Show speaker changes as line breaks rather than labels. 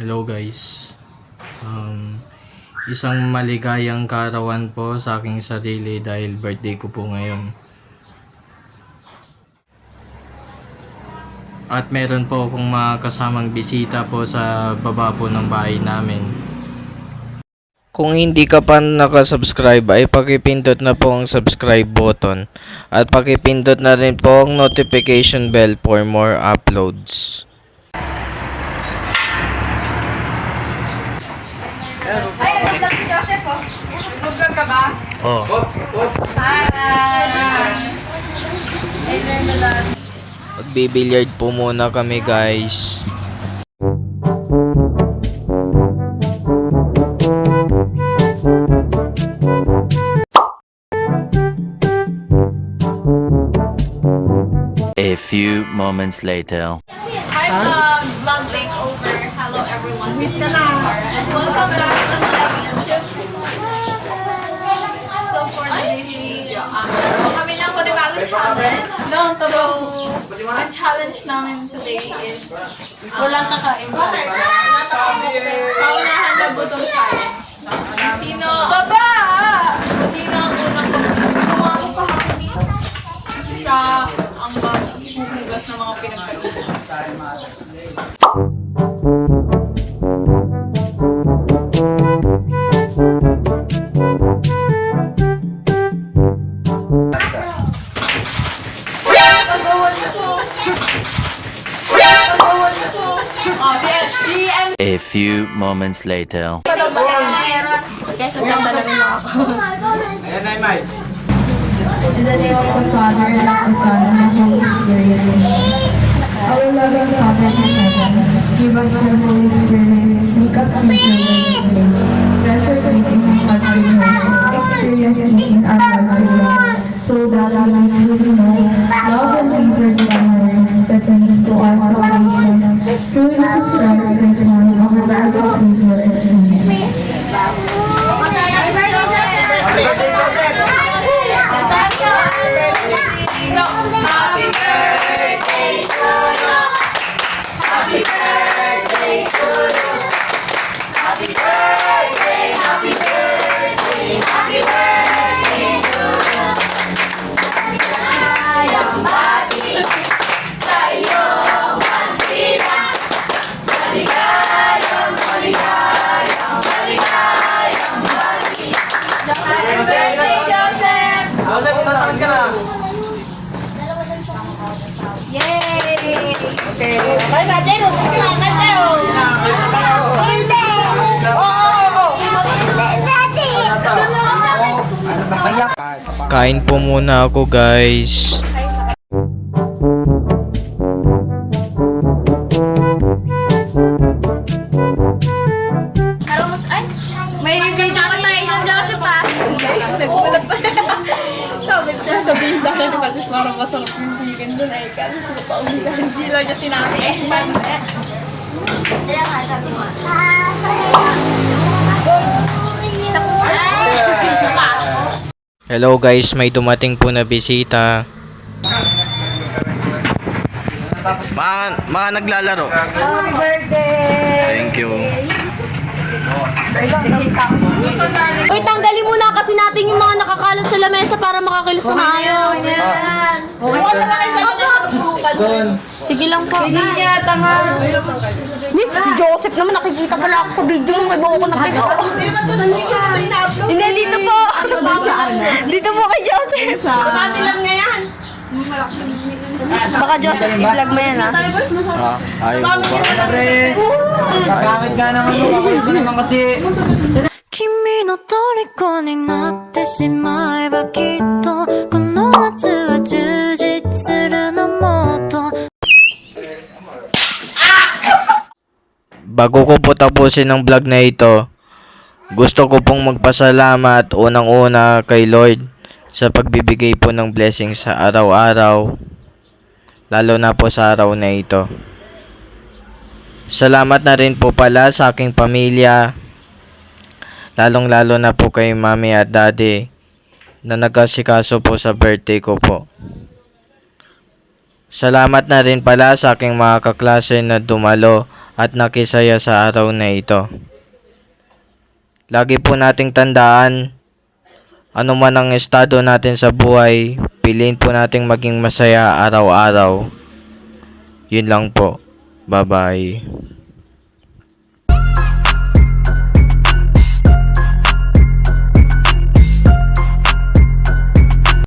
Hello guys. Isang maligayang kaarawan po sa aking sarili dahil birthday ko po ngayon. At meron po akong mga kasamang bisita po sa baba po ng bahay namin. Kung hindi ka pa nakasubscribe ay pakipindot na po ang subscribe button at pakipindot na rin po ang notification bell for more uploads.
Ay, nag-vlog si Joseph, oh. Nag-vlog ka ba?
Oh.
Hi! I learned a lot.
Magbibilyard po muna kami guys.
A few moments later.
Hi, vlog takeover. Hello, everyone. Miss ka na. And welcome back to my YouTube. So, for today's video, kami lang po ni Bagus Challenge. No, so, ang challenge namin today is walang kakain. Paunahan na gutom challenge. Sino? Baba! Sino ang unang kumakain? Siya ang maghuhugas ng mga pinagkaluto.
A few moments later.
In the name of the Father, and of the Son, and of the Holy Spirit. Our loving Father in heaven, give us your Holy Spirit, make us feel pleasure taking what we know, experience in our lives, so that we may truly know love and favor divine that leads to our salvation. Through Jesus Christ, the Son, our Lord and Savior, Amen.
Happy birthday to you. Happy birthday to you. Happy birthday, happy birthday, happy birthday to you. Maligayang bati sa iyong pansinan. Maligayang, maligayang, maligayang bati. Happy birthday, Joseph!
Joseph, punta ka na.
Yay!
Okay.
May Majero, sige lang, may Teo. Hindi. Oo.
Kain po muna ako guys.
Ay, may video pa tayo ng Joseph, ha? Nagulat pa. Sabihin sa akin, patis parang masarap yung vegan doon. Ay, kasi sila pa umisan. Hindi lang niya sinabi. Kaya nga, sabi mo.
Hello guys, may dumating po na bisita. Mga naglalaro.
Happy birthday!
Thank you.
Uy, tanggalin muna kasi natin yung mga nakakalat sa lamesa para makakilos na maayos. Sige lang po. Si Joseph naman, nakikita pala ako sa video mo. May buo ko nakikita. Hindi, dito po. Dito po kay Joseph.
Dati lang nga yan.
Baka Joseph, i-vlog mo yan ha.
Ayaw po ba?
Bakit ka naman mo? Kakulit ko naman kasi.
君の虜になってしまえばきっとこの夏は充実するのもっと
Bago ko po tapusin ang vlog na ito, gusto ko pong magpasalamat unang-una kay Lord sa pagbibigay po ng blessing sa araw-araw, lalo na po sa araw na ito. Salamat na rin po pala sa aking pamilya, lalong-lalo na po kay Mami at Daddy na nag-asikaso po sa birthday ko po. Salamat na rin pala sa aking mga kaklase na dumalo at nakisaya sa araw na ito. Lagi po nating tandaan, ano man ang estado natin sa buhay, piliin po nating maging masaya araw-araw. Yun lang po. Bye-bye.